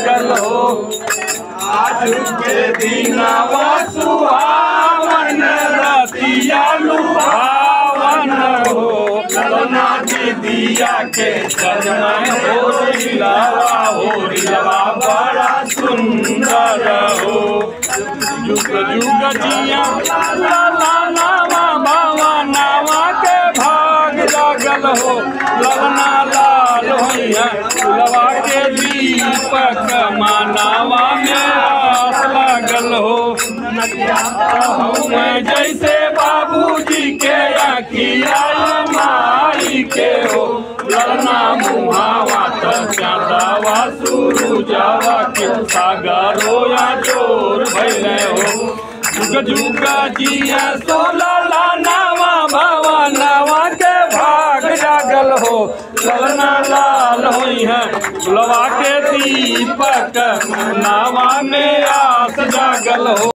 जागल हो। आज के दिनवा सुहावन रतिया लुभावन हो। ललना दीदिया के सजमन होरिलवा बड़ा सुंदर हो। जुग जुग जिया ललनावा भवनवा के भाग जागल हो। ललना लाल होइया फुलवा के दीपक मानवा में आस लागल हो। जैसे बाबूजी के आखिया माई के हो। ललना मुहावा चाँदवा सूरजवा के सागरो या जोर भइले हो। जुग जुग जिया सो ललनावा भवनवा के भाग जागल हो। ललना लाल होई है फुलवा के दीपक नावा में आस जागल हो।